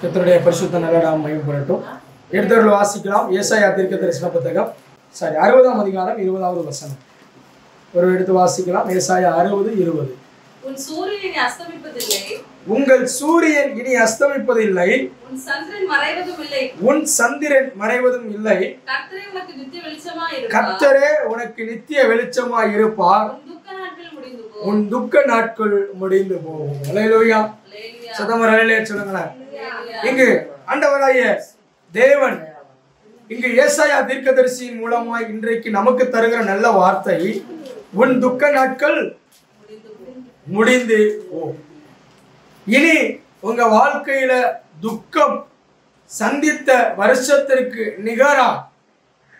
கர்த்தருடைய பரிசுத்த நல்ல நாமம் மகிமைப்படட்டும். எடுத்தவர்கள் வாசிக்கலாம். ஏசாயா தீர்க்கதரிசன புத்தகம் 60ஆம் அதிகாரம் 20வது வசனம். ஒரு எடுத்து வாசிக்கலாம். ஏசாயா 60:20. உங்கள் சூரியன் இனி அஸ்தமிப்பதில்லை, உன் சந்திரன் மறைவதும் இல்லை. கர்த்தரே உனக்கு நித்திய வெளிச்சமாய் இருப்பார். உன் துக்க நாட்கள் முடிந்து போகும். அல்லேலூயா. சத்தமா அல்லேலூயா சொல்லுங்களேன். இங்கு ஆண்டவராகிய தேவன் இங்கு ஏசாயா தீர்க்கதரிசியின் மூலமாய் இன்றைக்கு நமக்கு தருகிற நல்ல வார்த்தை, உன் துக்க நாட்கள் முடிந்து போகும். இனி உங்க வாழ்க்கையில துக்கம் சந்தித்த வருஷத்திற்கு நிகரா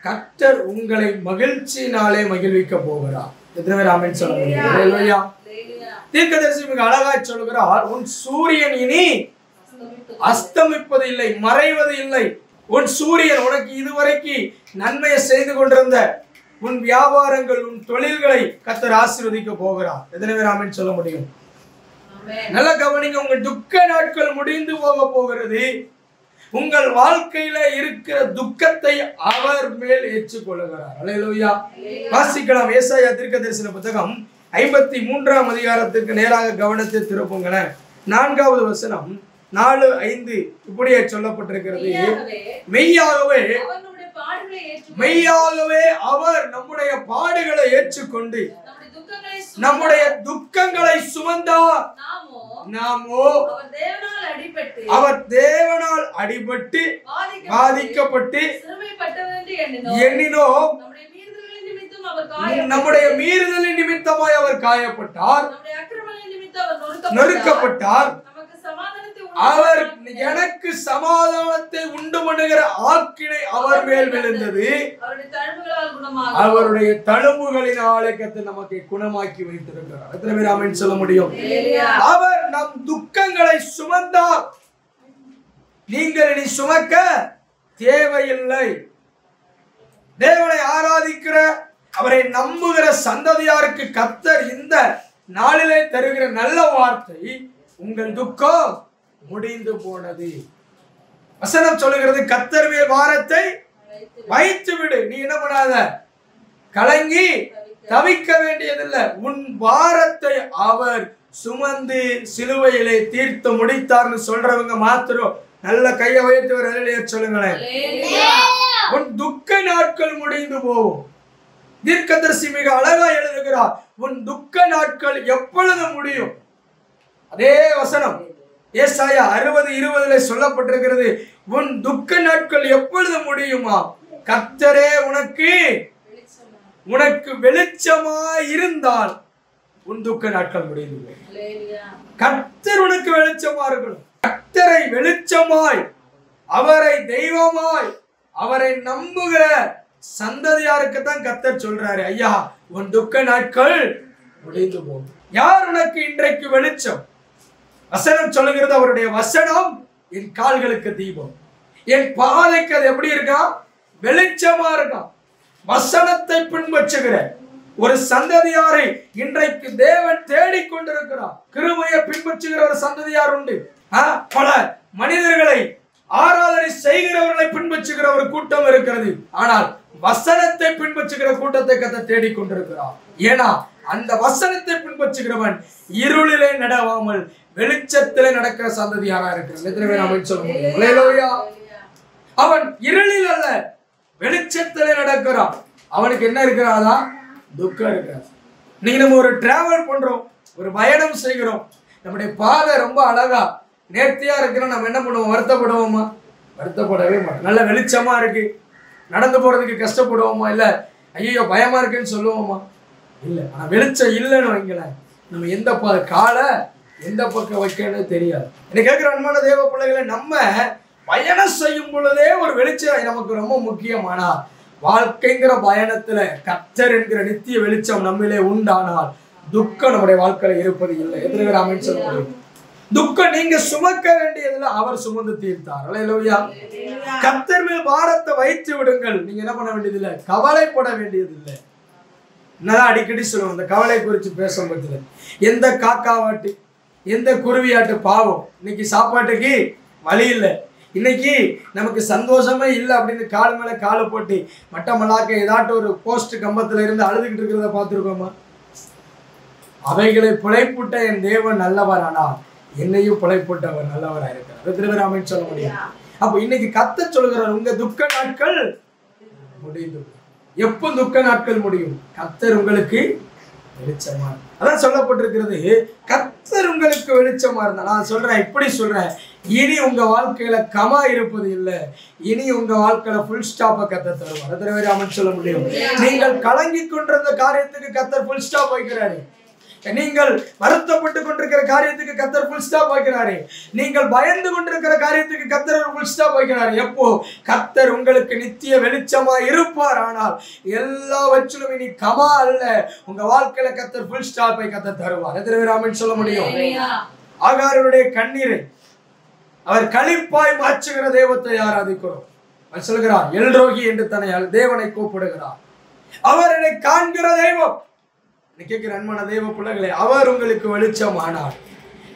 கர்த்தர் உங்களை மகிழ்ச்சியினாலே மகிழ்விக்க போகிறார். எத்தனை பேர் ஆமென் சொல்ல முடியும்? அல்லேலூயா. தீர்க்கதரிசி மிக அழகாய் சொல்கிறார், உன் சூரியன் இனி அஸ்தமிப்பது இல்லை, மறைவது இல்லை. உன் சூரியன் உனக்கு இதுவரைக்கு நன்மையை செய்து கொண்டிருந்த உன் வியாபாரங்கள், உன் தொழில்களை கர்த்தர் ஆசீர்வதிக்க போகிறார். எத்தனை பேர் ஆமென் சொல்ல முடியும்? நல்ல கவனிங்க. உங்கள் துக்க நாட்கள் முடிந்து போக போகிறது. உங்கள் வாழ்க்கையில இருக்கிற துக்கத்தை அவர் மேல் ஏற்றுக்கொள்கிறார். அல்லேலூயா. வாசிக்கலாம். ஏசாயா தீர்க்கதரிசன புத்தகம் 53ஆம் அதிகாரத்திற்கு நேராக கவனத்தை திருப்புங்களேன். 4வது வசனம் 4-5 இப்படியே சொல்லப்பட்டிருக்கிறது. மெய்யாகவே அவர் நம்முடைய பாடுகளை ஏற்றுக்கொண்டு நம்முடைய துக்கங்களை சுமந்தார். நாமோ அவர் தேவனால் அடிபட்டு பாதிக்கப்பட்டு எண்ணினோம். நம்முடைய மீறுதலின் நிமித்தமாய் அவர் காயப்பட்டார், நொறுக்கப்பட்டார். அவர் எனக்கு சமாதானத்தை உண்டு பண்ணுகிற ஆக்கினை அவர் மேல் விழுந்தது. அவருடைய தழும்புகளினாலே கர்த்தர் நமக்கு குணமாக்கி வைத்திருக்கிறார். எத்தனை பேர் ஆமென் சொல்ல முடியும்? அவர் நம் துக்கங்களை சுமந்தார். நீங்கள் இனி சுமக்க தேவையில்லை. தேவனை ஆராதிக்கிற, அவரை நம்புகிற சந்ததியாருக்கு கர்த்தர் இந்த நாளிலே தருகிற நல்ல வார்த்தை, உங்கள் துக்கம் முடிந்து போனது. வசனம் சொல்லுகிறது, கர்த்தர் மேல் பாரத்தை வைத்து விடு. நீ என்ன பண்ணாத, கலங்கி தவிக்க வேண்டியதில்லை. உன் பாரத்தை அவர் சுமந்து சிலுவையிலே தீர்த்து முடித்தார்னு சொல்றவங்க மாத்திரம் நல்ல கையை வைத்து ஒரு அல்லேலூயா சொல்லுங்களேன். உன் துக்க நாட்கள் முடிந்து போகும். தீர்க்கதரிசி மிக அழகா எழுதுகிறார், உன் துக்க நாட்கள் எப்பொழுது முடியும்? அதே வசனம் ஏசாயா 60:20 சொல்லப்பட்டிருக்கிறது, உன் துக்க நாட்கள் எப்பொழுது முடியுமா? கர்த்தரே உனக்கு வெளிச்சமாய் இருந்தால் உன் துக்க நாட்கள் முடிந்து போகும். கர்த்தர் உனக்கு வெளிச்சமா இருக்கணும். கர்த்தரை வெளிச்சமாய், அவரை தெய்வமாய், அவரை நம்புகிற சந்ததியாருக்கு தான் கர்த்தர் சொல்றாரு, ஐயா உன் துக்க நாட்கள் முடிந்து போகும். யார் உனக்கு இன்றைக்கு வெளிச்சம்? வசனம் சொல்லுகிறது, அவருடைய வசனம் என் கால்களுக்கு தீபம், என் பாதைக்கு அது எப்படி இருக்கா? வெளிச்சமா இருக்கா. வசனத்தை பின்பற்றுகிற ஒரு சந்ததியாரை இன்றைக்கு தேவன் தேடிக்கொண்டிருக்கிறார். கிருபையை பின்பற்றுகிற ஒரு சந்ததியார் உண்டு. பல மனிதர்களை ஆராதனை செய்கிறவர்களை பின்பற்றுகிற ஒரு கூட்டம் இருக்கிறது. ஆனால் வசனத்தை பின்பற்றுகிற கூட்டத்தை கர்த்தர் தேடிக்கொண்டிருக்கிறார். ஏன்னா அந்த வசனத்தை பின்பற்றுகிறவன் இருளிலே நடவாமல் வெளிச்சத்திலே நடக்கிற சந்ததியாரா இருக்கிறான். அவன் இருளில் அல்ல, வெளிச்சத்திலே நடக்கிறான். அவனுக்கு என்ன இருக்கிறாதா? துக்கம் இருக்கிறார். நீங்க நம்ம ஒரு டிராவல் பண்றோம், ஒரு பயணம் செய்கிறோம், நம்முடைய பாதை ரொம்ப அழகா நேர்த்தியா இருக்கிறோம். நம்ம என்ன பண்ணுவோம்? வருத்தப்படுவோமா? வருத்தப்படவே மாட்டோம். நல்ல வெளிச்சமா இருக்கு, நடந்து போறதுக்கு கஷ்டப்படுவோமா? இல்ல ஐயோ பயமா இருக்குன்னு சொல்லுவோமா? இல்லை. ஆனா வெளிச்சம் இல்லைன்னு வைங்களேன், நம்ம எந்த காலை எந்த பக்கம் வைக்கணும்னு தெரியாது. என்ன கேட்கிற அன்பான தேவ பிள்ளைகளை, நம்ம பயணம் செய்யும் பொழுதே ஒரு வெளிச்சம் நமக்கு ரொம்ப முக்கியமான வாழ்க்கைங்கிற பயணத்துல கர்த்தர் என்கிற நித்திய வெளிச்சம் நம்மளே உண்டானால் துக்கம் நம்முடைய வாழ்க்கையில இருப்பது இல்லை. எத்தனை பேர் ஆமென் சொல்ல முடியும்? துக்கம் நீங்க சுமக்க வேண்டியதுல அவர் சுமந்து தீர்த்தார். அல்லேலூயா. கர்த்தர் மேல் பாரத்தை வைத்து விடுங்கள். நீங்க என்ன பண்ண வேண்டியதில்லை, கவலைப்பட வேண்டியதில்லை. என்னதான் அடிக்கடி சொல்லுவோம் இந்த கவலை குறித்து பேசும் பட்சத்தில், எந்த காக்காவாட்டு எந்த குருவியாட்டு பாவம் இன்னைக்கு சாப்பாட்டுக்கு வழி இல்லை. இன்னைக்கு நமக்கு சந்தோஷமே இல்லை அப்படின்னு கால் மேல காலை போட்டு மட்டமல்லாக்க ஏதாட்டும் ஒரு போஸ்ட் கம்பத்துல இருந்து அழுதுகிட்டு இருக்கிறத பார்த்துருக்கோமா? அவைகளை பிழைப்புட்ட என் தேவன் நல்லவர், ஆனால் என்னையும் பிழைப்புட்டவர் நல்லவராக இருக்கிறார். திருவிராமன் சொல்ல முடியும். அப்போ இன்னைக்கு கர்த்தர் சொல்கிறார், உங்க துக்க நாட்கள் முடிந்து. எப்போ துக்க நாட்கள் முடியும்? கர்த்தர் உங்களுக்கு வெளிச்சமா. அதான் சொல்லப்பட்டிருக்கிறது, கர்த்தர் உங்களுக்கு வெளிச்சமா இருந்தா. நான் சொல்றேன், இப்படி சொல்றேன், இனி உங்க வாழ்க்கையில கமா இருப்பது இல்லை, இனி உங்க வாழ்க்கையில ஃபுல் ஸ்டாப்பை கர்த்தர் தருவார். திருவிராமன் சொல்ல முடியும். நீங்கள் கலங்கி கொண்டிருந்த காரியத்துக்கு கர்த்தர் ஃபுல் ஸ்டாப் வைக்கிறாரு. நீங்கள் வருத்தப்பட்டு கொண்டிருக்கிற காரியத்துக்கு கர்த்தர் ஃபுல் ஸ்டாப் வைக்கிறாரு. நீங்கள் பயந்து கொண்டிருக்கிற காரியத்துக்கு கர்த்தர் ஃபுல் ஸ்டாப் வைக்கிறாரு. எப்போ? கர்த்தர் உங்களுக்கு நித்திய வெளிச்சமா இருப்பார். ஆனால் எல்லாவற்றிலும் இனி கமா அல்ல, உங்க வாழ்க்கையில கர்த்தர் ஃபுல் ஸ்டாப்பை கர்த்தர் தருவார். திருவிராமன் சொல்ல முடியும். ஆகாருடைய கண்ணீரை அவர் களிப்பாய் மாற்றுகிற தெய்வத்தை ஆராதிக்கிறோம். அவர் சொல்கிறார், எல்ரோகி என்று தன்னை தேவனை கூப்பிடுகிறார். அவர் என்னை காண்கிற தெய்வம். கேட்கிற அன்பான தெய்வ பிள்ளைகளே, அவர் உங்களுக்கு வெளிச்சமானார்,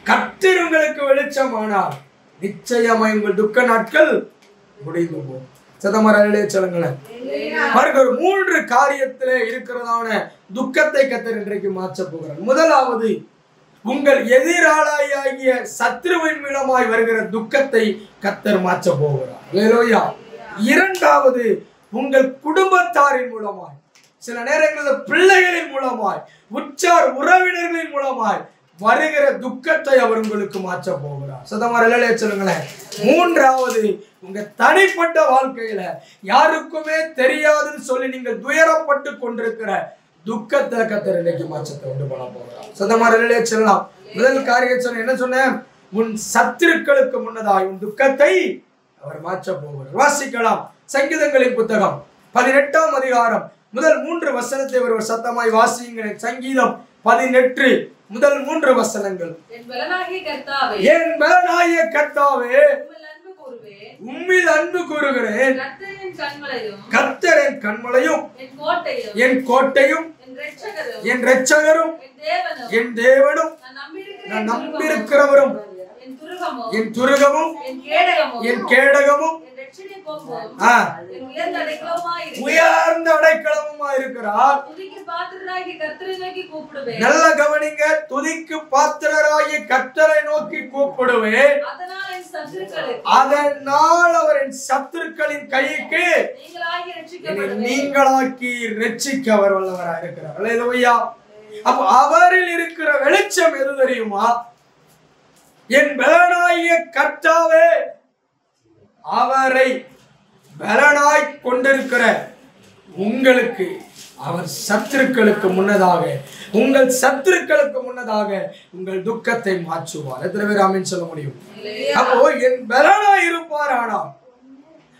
கர்த்தர் உங்களுக்கு வெளிச்சமானார், நிச்சயமாய் உங்கள் துக்க நாட்கள் முடிந்து போகும். சதமரே சொல்லுங்களேன். ஒரு 3 காரியத்திலே இருக்கிறதான துக்கத்தை கர்த்தர் இன்றைக்கு மாற்ற போகிறார். முதலாவது, உங்கள் எதிராளியாகிய சத்ருவின் மூலமாய் வருகிற துக்கத்தை கர்த்தர் மாற்ற போகிறார். அல்லேலூயா. இரண்டாவது, உங்கள் குடும்பத்தாரின் மூலமாய், சில நேரங்களில் பிள்ளைகளின் மூலமாய், உற்றார் உறவினர்களின் மூலமாய் வருகிற துக்கத்தை அவர் உங்களுக்கு மாற்ற போகிறார். சதமரே சொல்லுங்களேன். மூன்றாவது, உங்க தனிப்பட்ட வாழ்க்கையில யாருக்குமே தெரியாதுன்னு சொல்லி நீங்கள் துயரப்பட்டு கொண்டிருக்கிற துக்கத்தை கர்த்தர் இன்னைக்கு மாற்றத்தை உண்டு பண்ண போகிறார். சதமரே சொல்லலாம். முதல் காரியம் சொன்ன என்ன சொன்னேன்? உன் சத்துருக்களுக்கு முன்னதாய் உன் துக்கத்தை அவர் மாற்ற போகிறார். வாசிக்கலாம் சங்கீதங்களின் புத்தகம் 18ஆம் அதிகாரம் முதல் 3 வசனத்தை ஒருவர் சத்தமாய் வாசியுங்கள். சங்கீதம் 18 முதல் 3 வசனங்கள். என் பலனாகிய கர்த்தாவே, உம்மில் அன்பு கூறுகிறேன். கர்த்தர் என் கன்மலையும் என் கோட்டையும் என் இரட்சகரும் என் தேவனும் நான் நம்பியிருக்கிறவரும் என் துருகமும் என் கேடகமும் உயர்ந்த அடைக்கலமுமா இருக்கிறார். நல்ல கவனிங்க, துதிக்கு பாத்திரராகிய கர்த்தரை நோக்கி கூப்பிடுவேன், அதனால் அவர் என் சத்துருக்களின் கைக்கு நீங்களாக்கி ரட்சிக்க அவர் வல்லவராக இருக்கிறார். அல்லேலூயா. அப்ப அவரில் இருக்கிற வெளிச்சம் எது தெரியுமா? என் பலனாகிய கர்த்தாவே, அவரை பலனாய் கொண்டிருக்கிற உங்களுக்கு அவர் சத்துருக்களுக்கு முன்னதாக, உங்கள் சத்துருக்களுக்கு முன்னதாக உங்கள் துக்கத்தை மாற்றுவார். எத்தனை பேர் ஆமென் சொல்ல முடியும்? அப்போ என் பலனாய் இருப்பார். ஆனால்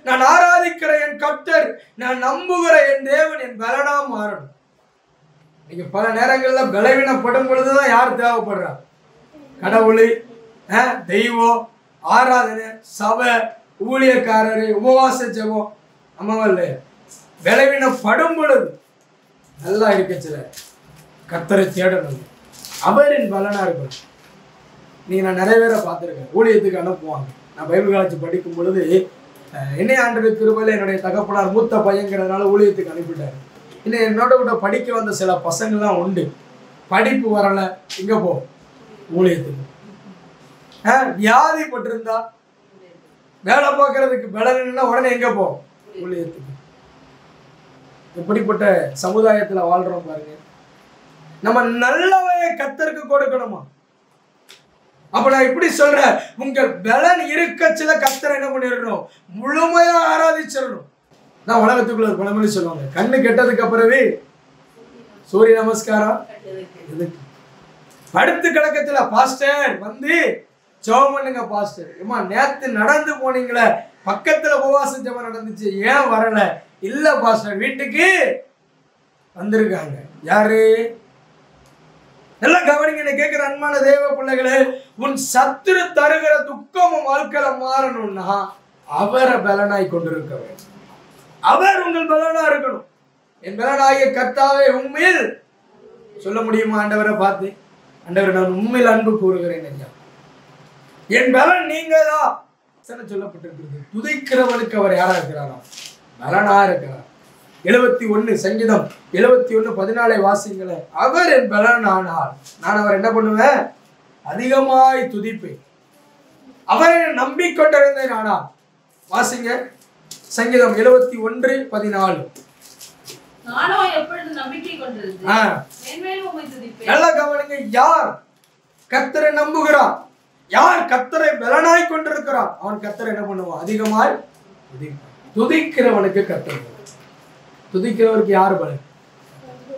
நான் ஆராதிக்கிற என் கர்த்தர், நான் நம்புகிற என் தேவன் என் பலனா மாறணும். நீங்க பல நேரங்கள்ல பலவீனப்படும் பொழுதுதான் யார் தேவைப்படுறா? கடவுள், தெய்வம், ஆராதனை, சபை, ஊழியக்காரரு, உபவாச ஜெபம். அம்மாவல்ல, பலவீனப்படும் பொழுது நல்லா இருக்க சில கர்த்தரை தேடணும், அவரின் பலனா இருக்கணும். நான் நிறைய பேரை பார்த்துருக்கேன், ஊழியத்துக்கு அனுப்புவாங்க. நான் பைபிள் காலேஜ் படிக்கும் பொழுது என்னை ஆண்டவர் கிருபையில என்னுடைய தகப்பனார் மூத்த பையங்கிறதுனால ஊழியத்துக்கு அனுப்பிட்டாரு. இன்னும் என்னோட கூட படிக்க வந்த சில பசங்கள்லாம் உண்டு, படிப்பு வரலை, இங்கே போ ஊழியத்துக்கு. வியாதி பட்டிருந்தா வேலை பார்க்கறதுக்கு பலன்னா உடனே எங்கே போ ஊழியத்துக்கு. எப்படிப்பட்ட சமுதாயத்தில் வாழ்றோம் பாருங்க. நம்ம நல்லவையை கர்த்தருக்கு கொடுக்கணுமா? அப்ப நான் இப்படி சொல்றேன், உங்கள் பலன் இருக்க சில கர்த்தரை என்ன பண்ணிடணும்? முழுமையா ஆராதிச்சிடணும். நான் உலகத்துக்குள்ள ஒரு பழமொழி சொல்லுவாங்க, கண்ணு கெட்டதுக்கு அப்புறவே சூரிய நமஸ்காரம். படுத்து கிடக்கத்துல பாஸ்டர் வந்து ஜெபம் பண்ணுங்க பாஸ்டர். ஏமா நேத்து நடந்து போனீங்களே, பக்கத்துல உபவாச ஜெபம் நடந்துச்சு, ஏன் வரல? இல்ல பாஸ்டர், வீட்டுக்கு வந்திருக்காங்க. யாரு? எல்லாம் கவனிங்க. கேட்கிற அன்பான தேவ பிள்ளைகளே, உன் சத்துரு தருகிற துக்கமும் வாழ்க்கையில மாறணும்னா அவரை பலனாய் கொண்டிருக்க வேண்டும். அவர் உங்கள் பலனா இருக்கணும். என் பலனாகிய கர்த்தாவே, உண்மையில் சொல்ல முடியுமா ஆண்டவரை பார்த்து? ஆண்டவர், நான் உண்மையில் அன்பு கூறுகிறேன் ஐயா, என் பலன் நீங்க தான். சொல்லப்பட்டிருக்கிறது. துதிக்கிறவனுக்கு அவர் யாரா இருக்கிறாரா? பலனா இருக்கிறார். 71 சங்கீதம் 71:14 வாசிங்களேன். அவர் என் பலனானால் நான் அவர் என்ன பண்ணுவேன்? அதிகமாய் துதிப்பேன். அவரை நம்பிக்கொண்டிருந்தேன். ஆனா வாசிங்க சங்கீதம் 71:14. நல்ல கவனிங்க. யார் கர்த்தரை நம்புகிறான், யார் கர்த்தரை பலனாய் கொண்டிருக்கிறான், அவன் கர்த்தரை என்ன பண்ணுவான்? அதிகமாய் துதிக்கிறவனுக்கு கர்த்தர். துதிக்கிறவருக்கு யார் பலன்?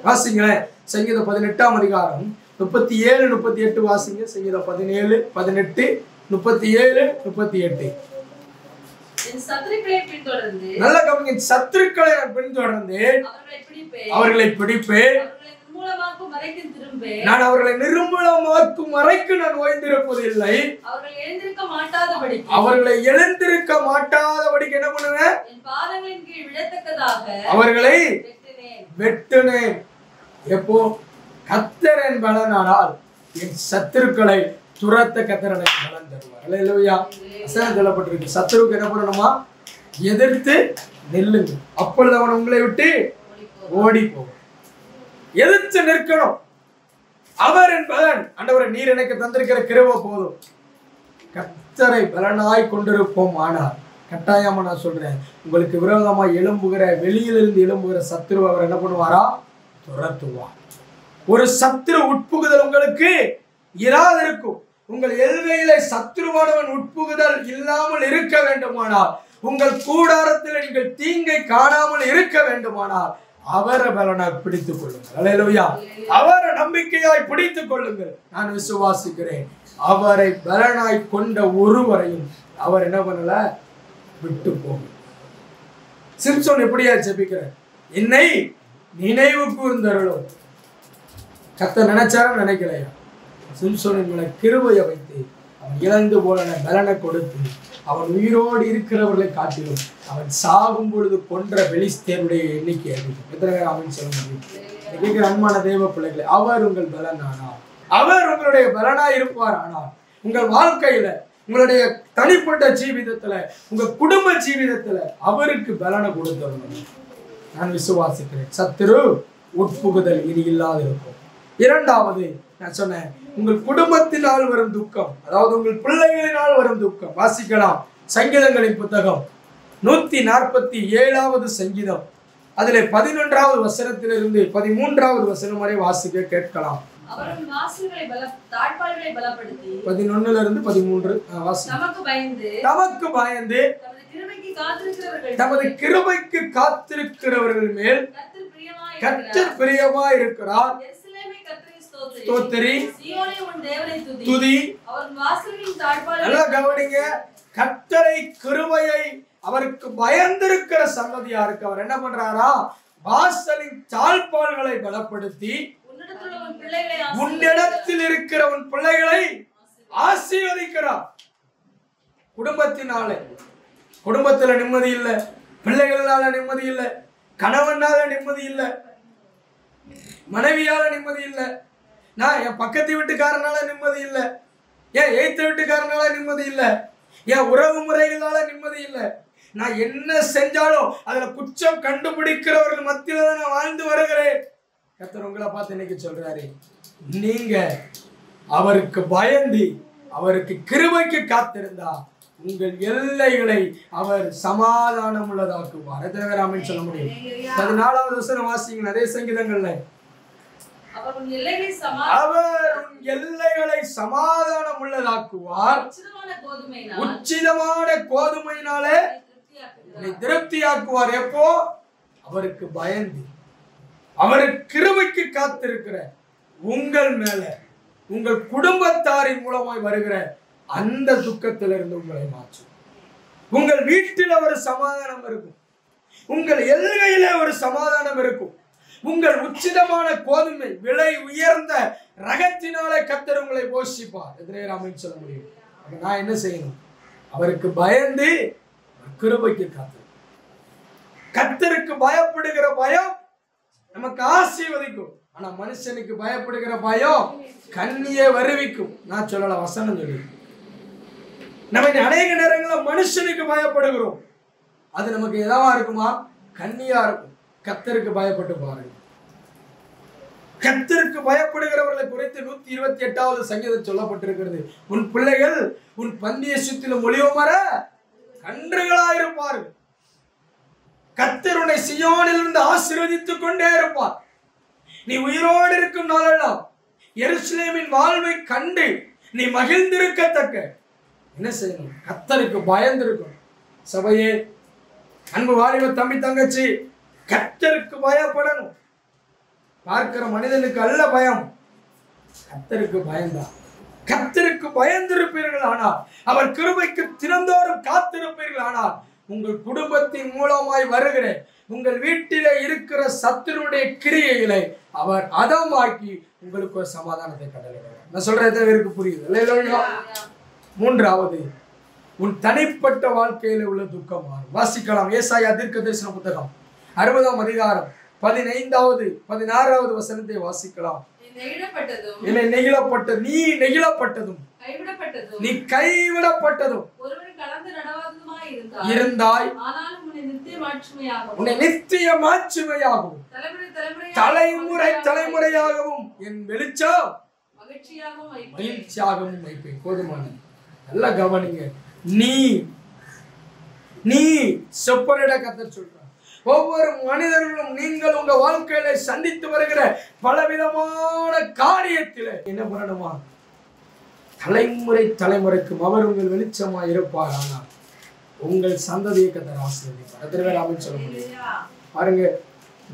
வாசிங்களேன் சங்கீதம் 18ஆம் அதிகாரம் 37-38 வாசிங்க. சங்கீதம் 17, 18, 37, 38. நல்ல கவனிங்க. சத்துருக்களை நான் பின்தொடர்ந்து அவர்களை பிடிப்பேன். நான் அவர்களை நிர்மூலமாக்கும் வரைக்கும் நான் ஓய்ந்திருப்பதில்லை. அவர்களை எழுந்திருக்க மாட்டாதபடிக்கு என்ன பண்ணுவேன்? அவர்களை வெட்டினேன். எப்போ? கர்த்தரின் பலனானால் என் சத்துருக்களை துரத்த கர்த்தர் எனக்கு பலன் தருவார். அல்லேலூயா. வசனம் சொல்லப்பட்டிருக்கு. சத்துருவுக்கு என்ன பண்ணணுமா? எதிர்த்து நில்லுங்க, அப்பொழுது அவன் உங்களை விட்டு ஓடி போகும். எதிர்த்து நிற்கணும். அவர் என் பலன். ஆண்டவரே, நீர் எனக்கு தந்திருக்கிற கிருபை போதும். கர்த்தரை பலனாய் கொண்டிருப்போம். ஆனால் கட்டாயமா நான் சொல்றேன், உங்களுக்கு விரோதமா எழும்புகிற, வெளியிலிருந்து எழும்புகிற சத்துரு அவர் என்ன பண்ணுவாரா? துரத்துவார். ஒரு சத்துரு உட்புகுதல் உங்களுக்கு இராதிருக்கும். உங்கள் எல்லையில சத்துருவானவன் உட்புகுதல் இல்லாமல் இருக்க வேண்டுமானால், உங்கள் கூடாரத்தில் நீங்கள் தீங்கை காணாமல் இருக்க வேண்டுமானால் அவரை பலனாய் பிடித்துக் கொள்ளுங்கள். அல்லேலூயா. அவரை நம்பிக்கையாய் பிடித்துக் கொள்ளுங்கள். நான் விசுவாசிக்கிறேன், அவரை பலனாய் கொண்ட ஒருவரையும் அவர் என்ன பண்ணல? விட்டு போகும். சிம்சோன் எப்படியா ஜெபிக்கிறார்? என்னை நினைவு கூர்ந்தருளும். கர்த்தர் நினைச்சாரா? நினைக்கலையா? சிம்சோனின் மேல கிருபையை வைத்து அவன் இழந்து போல பலனை கொடுத்து அவன் உயிரோடு இருக்கிறவர்களை காட்டிலும் அவன் சாகும் பொழுது கொன்ற பெலிஸ்தேருடைய எண்ணிக்கை அதிகம். எத்தனை பேர் அவன் சொல்ல முடியும்? கேட்கிற அன்பான தேவ பிள்ளைகளை, அவர் உங்கள் பலன் ஆனால், அவர் உங்களுடைய பலனாய் இருப்பார். ஆனால் உங்கள் வாழ்க்கையில, உங்களுடைய தனிப்பட்ட ஜீவிதத்துல, உங்க குடும்ப ஜீவிதத்துல அவருக்கு பலனை கொடுத்தவங்க நான் விசுவாசிக்கிறேன். சத்துரு உட்புகுதல் இனி இல்லாத இருக்கும். இரண்டாவது நான் சொன்னேன், உங்கள் குடும்பத்தினால் வரும் துக்கம், அதாவது உங்கள் பிள்ளைகளினால் வரும் துக்கம். வாசிக்கலாம் சங்கீதங்களின் புத்தகம் 147வது சங்கீதம். அதிலே 11வது வசனத்திலிருந்து 13வது வசனம் வரை வாசிக்க கேட்கலாம். 11லிருந்து 13 நமக்கு பயந்து தமது கிருபைக்கு காத்திருக்கிறவர்கள் மேல் கர்த்தர் பிரியமாய் இருக்கிறார். துதி. நல்லா கவனிங்க. கர்த்தரை கிருபையை அவருக்கு பயந்திருக்கிற சந்ததியாருக்கு அவர் என்ன பண்றாரா? வாசலின் தாழ்பால்களை பலப்படுத்தி உன்னிடத்தில் இருக்கிற உன் பிள்ளைகளை ஆசீர்வதிக்கிறார். குடும்பத்தினாலே, குடும்பத்துல நிம்மதி இல்லை, பிள்ளைகளால நிம்மதி இல்லை, கணவனால நிம்மதி இல்லை, மனைவியால நிம்மதி இல்லை, நான் என் பக்கத்து வீட்டுக்காரனால நிம்மதி இல்லை, என் எய்த்த வீட்டுக்காரனால நிம்மதி இல்லை, என் உறவு முறைகளால நிம்மதி இல்லை, நான் என்ன செஞ்சாலும் அதுல குற்றம் கண்டுபிடிக்கிறவர்கள் மத்தியில நான் வாழ்ந்து வருகிறேன். கர்த்தர் உங்களை பார்த்து இன்னைக்கு சொல்றாரு, நீங்க அவருக்கு பயந்து அவருக்கு கிருபைக்கு காத்திருந்தா உங்கள் எல்லைகளை அவர் சமாதானம் உள்ளதாக்குவார். எத்தனை பேர் ஆமென் சொல்ல முடியும்? 14வது வசனம் வாசிங்க அதே சங்கீதங்கள்ல. அவர் உன் எல்லைகளை சமாதானம் உள்ளதாக்குவார். உச்சிதமான கோதுமையினாலே திருப்தியாக்குவார். எப்போ? அவருக்கு பயந்து அவருக்கு கிருபைக்கு காத்திருக்கிற உங்கள் மேல, உங்கள் குடும்பத்தாரின் மூலமாய் வருகிற அந்த துக்கத்திலிருந்து உங்களை மாற்றும். உங்கள் வீட்டில் ஒரு சமாதானம் இருக்கும், உங்கள் எல்லையிலே ஒரு சமாதானம் இருக்கும். உங்கள் உச்சிதமான கோதுமை விலை உயர்ந்த ரகத்தினாலே கர்த்தர் உங்களை போஷிப்பார். எதிரே ஆமென் சொல்ல முடியும். நான் என்ன செய்யணும்? அவருக்கு பயந்து கிருபைக்கு காத்து. கர்த்தருக்கு பயப்படுகிற பயம் நமக்கு ஆசீர்வதிக்கும். ஆனா மனுஷனுக்கு பயப்படுகிற பயம் கண்ணியே வருவிக்கும். நான் சொல்லல, வசனம் சொல்லி நம்ம அநேக நேரங்களில் மனுஷனுக்கு பயப்படுகிறோம். அது நமக்கு எதவா இருக்குமா? கண்ணியா இருக்கும். கர்த்தருக்கு பயப்பட்டு பாருங்க. கர்த்தருக்கு பயப்படுகிறவர்களை குறித்து 128வது சங்கீதம் சொல்லப்பட்டிருக்கிறது. உன் பிள்ளைகள் உன் பந்திய சுத்திலும் ஒளிவமர கன்றுகளாயிருப்பார்கள். கர்த்தர் உன்னை சீயோனிலிருந்து ஆசீர்வதித்துக் கொண்டே இருப்பார். நீ உயிரோடு இருக்கும் நாளெல்லாம் எருசலேமின் வாழ்வை கண்டு நீ மகிழ்ந்திருக்கத்தக்க என்ன செய்யணும்? கர்த்தருக்கு பயந்திருக்கணும். சபையே, அன்பு வாலிப தம்பி தங்கச்சி, கர்த்தருக்கு பயப்படணும். பார்க்கிற மனிதனுக்கு அல்ல பயம், கர்த்தருக்கு பயந்தான். கர்த்தருக்கு பயந்திருப்பீர்கள் ஆனால், அவர் கிருபைக்கு தினந்தோறும் காத்திருப்பீர்கள் ஆனால், உங்கள் குடும்பத்தின் மூலமாய் வருகிற உங்கள் வீட்டிலே இருக்கிற சத்துருடைய கிரியைகளை அவர் அதமாக்கி உங்களுக்கு ஒரு சமாதானத்தை கடலிடுவார். நான் சொல்றது இவருக்கு புரியுது? மூன்றாவது, உன் தனிப்பட்ட வாழ்க்கையில உள்ள துக்கம் மாறும். வாசிக்கலாம். ஏசாயா தீர்க்கதரிசன புத்தகம் 60ஆம் அதிகாரம் 15வது 16வது வசனத்தை வாசிக்கலாம். நீ நெகிழப்பட்டதும் நீ கைவிடப்பட்டதும் இருந்தாய், உன்னை நித்திய மாட்சிமையாகவும் தலைமுறை தலைமுறையாகவும் என் வெளிச்சம் மகிழ்ச்சியாகவும் வைப்பேன். போதுமானது. நல்லா கவனிங்க. நீ செப்பரேட கர்த்தர் சொல்றார். ஒவ்வொரு மனிதர்களும் நீங்கள் உங்க வாழ்க்கையில சந்தித்து வருகிற பலவிதமான காரியத்தில என்ன பண்ணணுமா? தலைமுறை தலைமுறைக்கும் அவர் உங்கள் வெளிச்சமா இருப்பார். ஆனால் உங்கள் சந்ததியை கர்த்தர் ஆசீர்வதிப்பார். எத்தனை பேர் ஆமென் சொல்ல முடியும்? பாருங்க,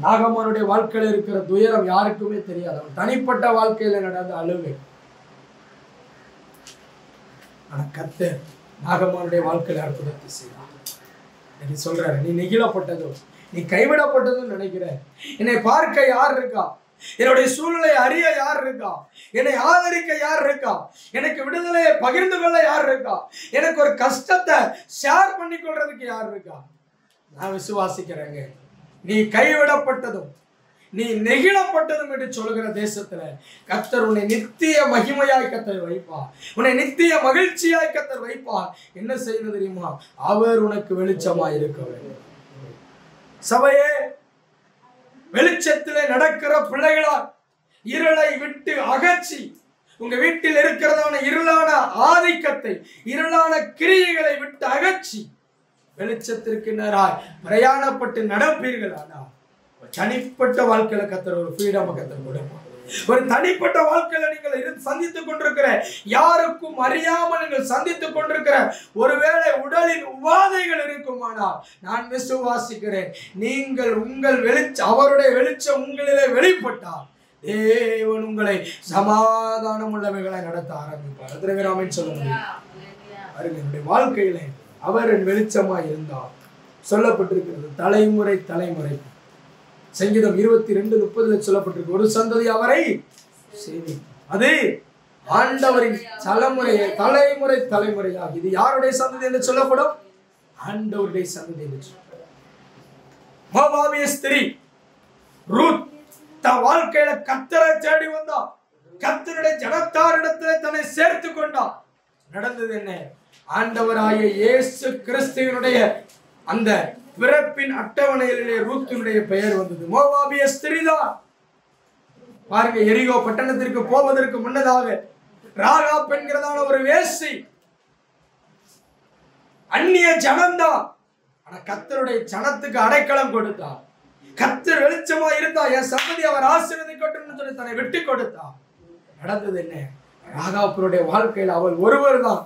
நாகமானுடைய வாழ்க்கையில இருக்கிற துயரம் யாருக்குமே தெரியாது. அவன் தனிப்பட்ட வாழ்க்கையில நடந்த அழுகை. ஆனா கர்த்தர் நாகமானுடைய வாழ்க்கையில அற்புதத்தை செய்தார். சொல்றாரு, நீ நெகிழப்பட்டதோ, நீ கைவிடப்பட்டதுன்னு நினைக்கிற, என்னை பார்க்க யார் இருக்கா? என்னுடைய சூழ்நிலை அறிய யார் இருக்கா? என்னை ஆதரிக்க யார் இருக்கா? எனக்கு விடுதலையை பகிர்ந்து கொள்ள யார் இருக்கா? எனக்கு ஒரு கஷ்டத்தை ஷேர் பண்ணி கொள்றதுக்கு யார் இருக்கா? நான் விசுவாசிக்கிறேங்க, நீ கைவிடப்பட்டதும் நீ நெகிழப்பட்டதும் என்று சொல்லுகிற தேசத்துல கர்த்தர் உன்னை நித்திய மகிமையாய் கர்த்தர் வைப்பார். உன்னை நித்திய மகிழ்ச்சியாய் கர்த்தர் வைப்பார். என்ன செய்யணும் தெரியுமா? அவர் உனக்கு வெளிச்சமாய் இருக்க வேண்டும். சபையே, வெளிச்சத்திலே நடக்கிற பிள்ளைகளால் இருளை விட்டு அகற்றி உங்க வீட்டில் இருக்கிறதான இருளான ஆதிக்கத்தை, இருளான கிரியைகளை விட்டு அகற்றி வெளிச்சத்திற்கு நேராய் பிரயாணப்பட்டு நடப்பீர்கள். ஆனால் தனிப்பட்ட வாழ்க்கையில கர்த்தர் ஒரு ஃப்ரீடம் கர்த்தர் கொடுப்பார். ஒரு தனிப்பட்ட வாழ்க்கையில நீங்கள் சந்தித்துக் கொண்டிருக்கிற, யாருக்கும் அறியாமல் நீங்கள் சந்தித்துக் கொண்டிருக்கிற ஒருவேளை உடலின் உபாதைகள் இருக்குமானால் நான் விசுவாசிக்கிறேன், நீங்கள் உங்கள் அவருடைய வெளிச்சம் உங்களிலே வெளிப்பட்டால் தேவன் உங்களை சமாதானம் உள்ளவைகளை நடத்த ஆரம்பிப்பார். எத்தனை ஆமென் சொல்ல முடியும்? என்னுடைய வாழ்க்கையில அவர் என் வெளிச்சமாய் இருந்தார். சொல்லப்பட்டிருக்கிறது தலைமுறை தலைமுறை. சங்கீதம் 22:30 சொல்லப்பட்டிருக்கு, ஒரு சந்ததி அவரை சேவிக்கும். அது ஆண்டவரின் தலைமுறை தலைமுறையாக. இது யாருடைய சந்ததி என்று சொல்லப்படும்? ஆண்டவருடைய சந்ததி என்று சொல்லப்படும். மோவாபிய ஸ்திரீ ரூத் தன் வாழ்க்கையில கர்த்தரை தேடி வந்தா, கர்த்தருடைய ஜனத்தாரிடத்திலே தன்னை சேர்த்து கொண்டா. நடந்தது என்ன? ஆண்டவராகிய இயேசு கிறிஸ்துவினுடைய அந்த பிறப்பின் அட்டவணையிலே ரூத்தினுடைய பெயர் வந்தது. மோவாபிய ஸ்திரீதான். பாருங்க, எரிகோ பட்டணத்திற்கு போவதற்கு முன்னதாக ராகாப் என்கிறதான ஒரு வேசி, அந்நிய ஜனம்தான். ஆனா கர்த்தருடைய ஜனத்துக்கு அடைக்கலம் கொடுத்தார். கர்த்தர் வெளிச்சமா இருந்தா என் சந்ததி அவர் ஆசீர்வதிக்கட்டும் சொல்லி தன்னை விட்டு கொடுத்தார். நடந்தது என்ன? ராகாப்புடைய வாழ்க்கையில் அவள் ஒருவர் தான்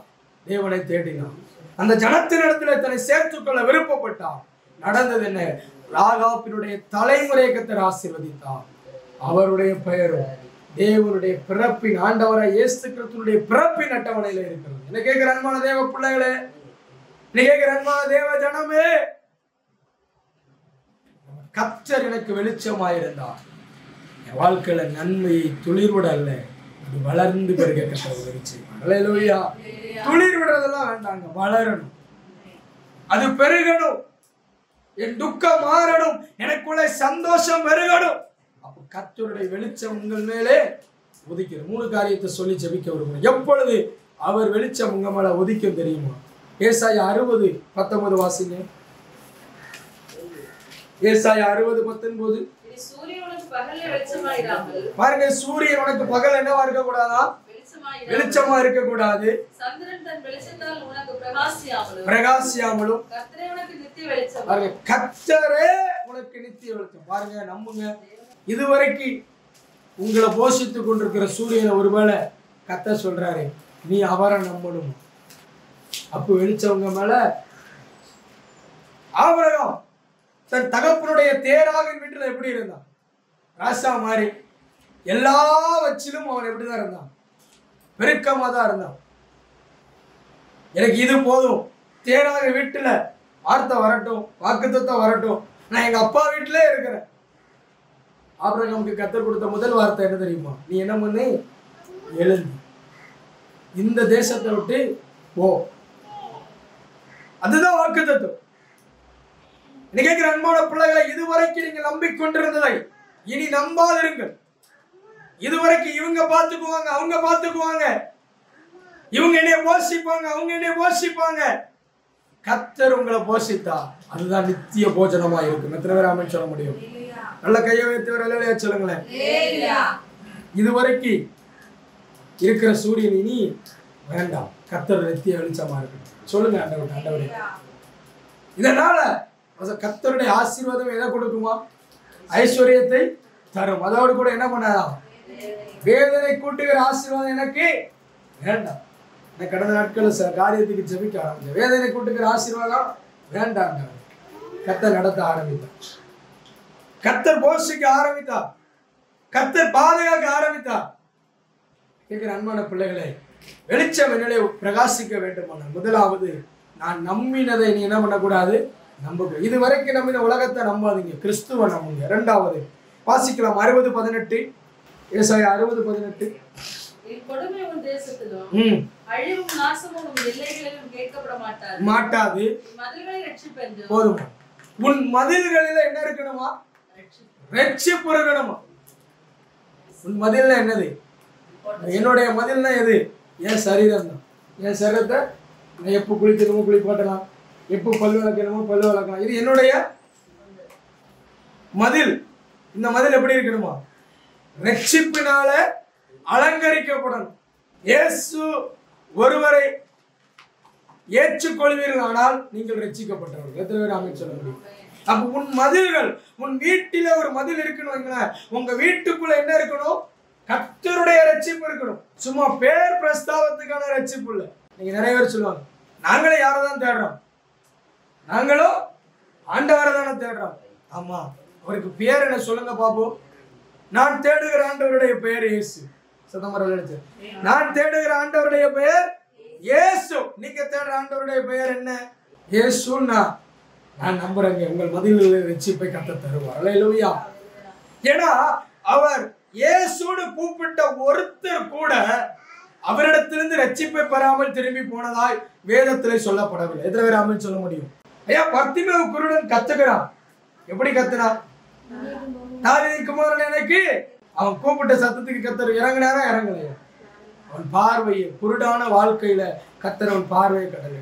தேவனை தேடினார். அந்த ஜனத்தினிடத்துல தன்னை சேர்த்துக் கொள்ள விருப்பப்பட்டார். நடந்தது என்ன? ராகாப்பினுடைய தலைமுறையை கர்த்தர் ஆசீர்வதித்தார். அவருடைய பெயரும் தேவனுடைய பிறப்பின் ஆண்டவராய் இயேசு கிறிஸ்துவினுடைய பிறப்பின் அட்டவணையில இருக்கிறது. என்ன கேட்கிற அன்பான தேவ பிள்ளைகளே, என்ன கேட்கிற அன்பான தேவ ஜனமே, கர்த்தர் எனக்கு வெளிச்சமாயிருந்தார். என் வாழ்க்கையில நன்மையை துளிர்விட அல்ல, அது வளர்ந்து பெருக கர்த்தர் உதவி செய்வார். அல்லேலூயா. துளிர் விடுறதெல்லாம் வேண்டாங்க, வளரணும், அது பெருகணும், என் துக்கம் மாறணும், எனக்குள்ள சந்தோஷம் பெருகணும். அப்ப கர்த்தருடைய வெளிச்சம் உங்கள் மேலே உதிக்கும். 3 காரியத்தை சொல்லி ஜெபிக்க விரும்புகிறேன். எப்பொழுது அவர் வெளிச்சம் உங்க மேல உதிக்கும் தெரியுமா? ஏசாயா 60:19 வாசிங்க. ஏசாயா 60:19. பாருங்க, சூரியன் உனக்கு பகல் என்னவா இருக்க கூடாதா? வெளிச்சமா இருக்க கூடாது. பிரகாசியாமலும். பாருங்க, கர்த்தரே உனக்கு நித்திய வெளிச்சம். பாருங்க, நம்புங்க. இதுவரைக்கும் உங்களை போஷித்துக் கொண்டிருக்கிற சூரியனை ஒருவேளை கர்த்தர் சொல்றாரு, நீ அவரை நம்பணும். அப்ப வெளிச்சவங்க மேல. ஆபிரகாம் தன் தகப்பனுடைய தேராவின் வீட்டில் எப்படி இருந்தான்? ராசா மாதிரி. எல்லா வச்சிலும் அவன் எப்படிதான் இருந்தான்? பெருக்கமா தான் இருந்தான். எனக்கு இது போதும், தேராக வீட்டுல வார்த்தை வரட்டும், வாக்குத்தத்தம் வரட்டும், நான் எங்க அப்பா வீட்டிலே இருக்கிறேன். ஆபிரகாமுக்கு கர்த்தர் கொடுத்த முதல் வார்த்தை என்ன தெரியுமா? நீ என்ன பண்ணு? எழுந்து இந்த தேசத்தை விட்டு போ. அதுதான் வாக்குத்தத்தம். இன்னைக்கு கேட்கிற அன்பான பிள்ளைகளை, இதுவரைக்கும் நீங்க நம்பிக்கொண்டிருந்ததை இனி நம்பாதிருங்கள். இதுவரைக்கும் இவங்க பார்த்துக்குவாங்க, அவங்க பார்த்துக்குவாங்க, இவங்க என்னைய போஷிப்பாங்க, அவங்க என்னைய போஷிப்பாங்க. கர்த்தர் உங்களை போஷித்தா அதுதான் நித்திய போஜனமா இருக்கும். எத்தனை பேர் ஆமென் சொல்ல முடியும்? நல்ல கையை வைத்து அல்லேலூயா சொல்லுங்களேன். இதுவரைக்கும் இருக்கிற சூரியன் இனி வேண்டாம், கர்த்தர் நித்திய வெளிச்சமா இருக்கு. சொல்லுங்க ஆண்டவரே. இதனால கர்த்தருடைய ஆசீர்வாதம் எதை கொடுக்குமா? ஐஸ்வர்யத்தை தரும். அதோடு கூட என்ன பண்ணாதான்? வேதனை கூட்டுகிற ஆசீர்வாதம் எனக்கு வேண்டாம். கடந்த நாட்கள் காரியத்துக்கு ஜெபிக்க ஆரம்பிச்சேன். வேதனை கூட்டுகிற ஆசீர்வாதம் வேண்டாம். கர்த்தர் நடத்த ஆரம்பித்தார், கர்த்தர் போஷிக்க ஆரம்பித்தார், கர்த்தர் பாதுகாக்க ஆரம்பித்தார். கேட்கிற அன்பான பிள்ளைகளை, வெளிச்சம் என்னிலே பிரகாசிக்க வேண்டுமானால் முதலாவது நான் நம்பினதை நீ என்ன பண்ணக்கூடாது? நம்புங்க. இது வரைக்கும் நம்பின உலகத்தை நம்பாதீங்க, கிறிஸ்துவ நம்புங்க. இரண்டாவது வாசிக்கலாம் 60:18. ஏசாயா 60:18. மாட்டாது. போதுமா? உன் மதில்களில என்ன இருக்கணுமா? ரட்சிப்பு இருக்கணுமா? உன் மதில்னா என்னது? என்னுடைய மதில்னா எது? என் சரீரம் தான். என் சரீரத்தை நான் எப்போ குளிக்கணுமோ குளிப்பாட்டலாம், எப்போ பல்லு வளர்க்கணுமோ பல்லு வளர்க்கலாம். இது என்னுடைய மதில். இந்த மதில் எப்படி இருக்கணுமா? ரட்சிப்பினால அலங்கரிக்கப்படணும். இயேசு ஒருவரை ஏற்றுக்கொள்வீர்கள், ஆனால் நீங்கள் ரட்சிக்கப்பட்டவர்கள். எத்தனை பேர் ஆமென் சொல்ல முடியும்? அப்ப உன் மதில்கள், உன் வீட்டில ஒரு மதில் இருக்கணும். உங்க வீட்டுக்குள்ள என்ன இருக்கணும்? கர்த்தருடைய ரட்சிப்பு இருக்கணும். சும்மா பேர் பிரஸ்தாபத்துக்கான ரட்சிப்பு இல்லை. நீங்க நிறைய பேர் சொல்லுவாங்க, நாங்களே யாரதான் தேடுறோம், நாங்களும் ஆண்டவரை தானே தேடுறோம். ஆமா, அவருக்கு பேர் என்ன சொல்லுங்க பாப்போம். நான் தேடுகிற ஆண்டவருடைய பெயர் இயேசு. சதமரல், நான் தேடுகிற ஆண்டவருடைய பெயர் இயேசு. நீங்க தேடுற ஆண்டவருடைய பெயர் என்ன? இயேசுன்னா நான் நம்புறேங்க, உங்கள் மதில்களில் ரட்சிப்பை கர்த்தர் தருவார். அல்லேலூயா. ஏன்னா அவர் இயேசுன்னு கூப்பிட்ட ஒருத்தர் கூட அவரிடத்திலிருந்து ரட்சிப்பை பெறாமல் திரும்பி போனதாய் வேதத்திலே சொல்லப்படவில்லை. எத்தனை பேர் ஆமென் சொல்ல முடியும்? ஐயா, பர்த்திமேயு குருடன் கத்துக்கிறான். எப்படி கத்துறான்? தாவீது குமாரன் எனக்கு. அவன் கூப்பிட்ட சத்தத்துக்கு கர்த்தர் இறங்கினாரா? இறங்கலையா? அவன் பார்வையை, குருடான வாழ்க்கையில கர்த்தர் அவன் பார்வையை கடலை.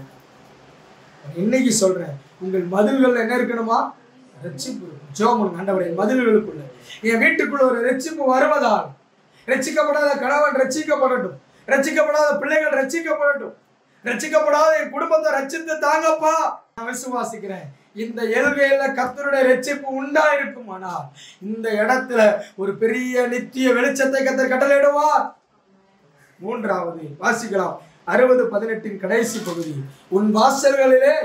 இன்னைக்கு சொல்றேன், உங்கள் மதில்கள் என்ன இருக்கணுமா? ரட்சிப்பு. ஜெபம் ஆண்டவரே, மதில்களுக்குள்ள என் வீட்டுக்குள்ள ஒரு ரட்சிப்பு வருவதால் ரட்சிக்கப்படாத கணவன் ரட்சிக்கப்படட்டும், ரட்சிக்கப்படாத பிள்ளைகள் ரட்சிக்கப்படட்டும், ரட்சிக்கப்படாத என் குடும்பத்தை ரட்சித்து தாங்கப்பா. நான் விசுவாசிக்கிறேன், இந்த எல்கையில கர்த்தருடைய ரட்சிப்பு உண்டா இருக்குமானால் இந்த இடத்துல ஒரு பெரிய நித்திய வெளிச்சத்தை கர்த்தர் கட்டளையிடுவார். மூன்றாவது வாசிக்கலாம் 60:18 கடைசி பகுதி. உன் வாசல்களிலே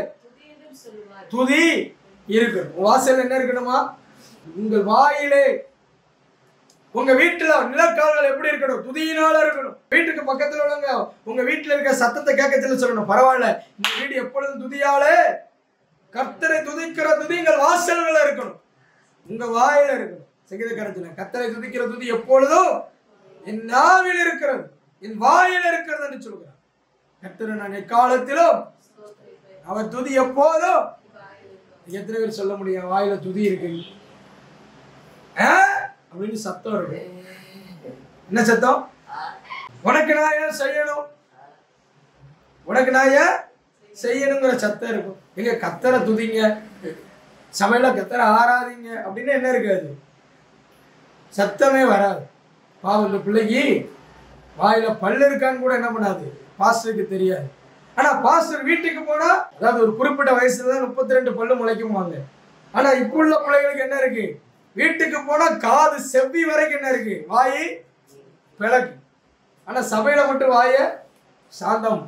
துதி இருக்கணும். வாசல் என்ன இருக்கணுமா? உங்கள் வாயிலே, உங்க வீட்டுல நிலக்கால்கள் எப்படி இருக்கணும்? துதியினால இருக்கணும். வீட்டுக்கு பக்கத்துல உள்ளவங்க உங்க வீட்டுல இருக்க சத்தத்தை கேட்க சொல்லணும், பரவாயில்ல இந்த வீடு எப்பொழுதும் துதியாலே கர்த்தரை துதிக்கிற துதி எங்கள் வாசல்கள் இருக்கணும், உங்க வாயில இருக்கணும். சங்கீதக்காரன் கர்த்தரை துதிக்கிற துதி எப்பொழுதும் என் நாவில் இருக்கிறது, என் வாயில இருக்கிறது என்று சொல்கிறார். கர்த்தரை நான் எக்காலத்திலும், அவர் துதி எப்போதும். எத்தனை பேர் சொல்ல முடியும் வாயில துதி இருக்கு அப்படின்னு சத்தம் இருக்கு? என்ன சத்தம்? உனக்கு நான் ஏன் செய்யணும், உனக்கு நான் ஏன் செய்யணுங்கிற சத்தம் இருக்கும். எங்க கத்தரை துதிங்க, சமையல கத்தரை ஆராதிங்க அப்படின்னு என்ன இருக்காது, சத்தமே வராது. பாவம் இந்த பிள்ளைக்கு வாயில பல்லு இருக்கான்னு கூட என்ன பண்ணாது, பாஸ்டருக்கு தெரியாது. ஆனா பாஸ்டர் வீட்டுக்கு போனா, அதாவது ஒரு குறிப்பிட்ட வயசுல தான் 32 பல்லு முளைக்குமாங்க. ஆனா இப்ப உள்ள பிள்ளைகளுக்கு என்ன இருக்கு, வீட்டுக்கு போனா காது செவ்வி வரைக்கும் என்ன இருக்கு, வாய் பிளக்கு. ஆனா சபையில மட்டும் வாய சாந்தம்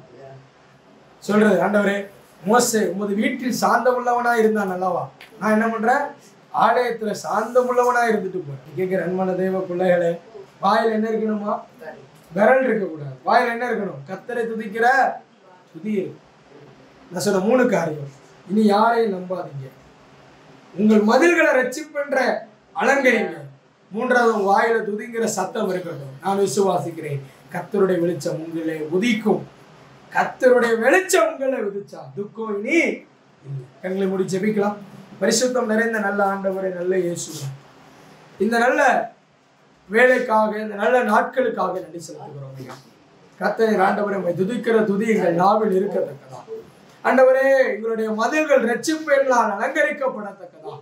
சொல்றது. ஆண்டவரே மோசே உமது வீட்டில் சாந்தம் உள்ளவனா இருந்தான் அல்லவா, நான் என்ன பண்றேன், ஆலயத்துல சாந்தம் உள்ளவனா இருந்துட்டு போறேன். கேட்கிற அன்பான தேவ பிள்ளைகளே, வாயில் என்ன இருக்கணுமா, விரல் இருக்க கூடாது. வாயில் என்ன இருக்கணும், கத்தரை துதிக்கிற துதி இருக்கு. நான் சொன்ன 3 காரியம். இனி யாரையும் நம்பாதீங்க. உங்கள் மதில்களை ரட்சிப்பென்ற அலங்கரிங்க. 3வது உங்க வாயில துதிங்கிற சத்தம் இருக்கட்டும். நான் விசுவாசிக்கிறேன் கர்த்தருடைய வெளிச்சம் உங்களை உதிக்கும். கர்த்தருடைய வெளிச்சம் உங்களை உதிச்சா துக்கம் இனி இல்லை. கண்களை மூடி ஜெபிக்கலாம். பரிசுத்தம் நிறைந்த நல்ல ஆண்டவரே, நல்ல இயேசுவே, இந்த நல்ல வேலைக்காக, இந்த நல்ல நாட்களுக்காக நன்றி செலுத்துகிறோம். கர்த்தரே ஆண்டவரே, உம்மை துதிக்கிற துதி எங்கள் நாவில் இருக்கத்தக்கதா. ஆண்டவரே, எங்களுடைய மதில்கள் ரட்சிப்பினால் அலங்கரிக்கப்படத்தக்கதா.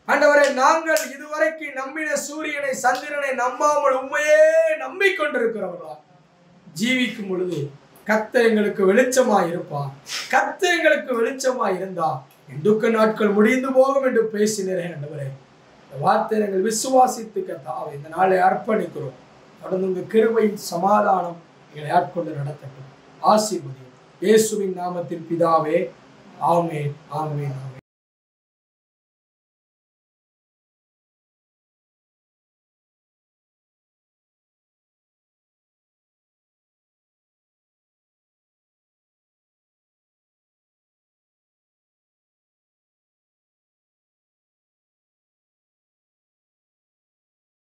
ஆண்டவரே, நாங்கள் இதுவரைக்கும் நம்பின சூரியனை சந்திரனை நம்பாமல் உண்மையே நம்பிக்கொண்டிருக்கிறவர்களா ஜீவிக்கும் பொழுது கர்த்தர் எங்களுக்கு வெளிச்சமாய் இருப்பார். கர்த்தர் எங்களுக்கு வெளிச்சமாய் இருந்தா என் துக்க நாட்கள் முடிந்து போகும் என்று பேசினேன். ஆண்டவரே, இந்த வார்த்தை எங்கள் விசுவாசித்து கர்த்தாவே இந்த நாளை அர்ப்பணிக்கிறோம். தொடர்ந்து உங்க கிருபையின் சமாதானம் எங்களை ஆட்கொண்டு நடத்தட்டும். ஆசீர்வதியும் இயேசுவின் நாமத்தில் பிதாவே. ஆமென், ஆமென், ஆமென்.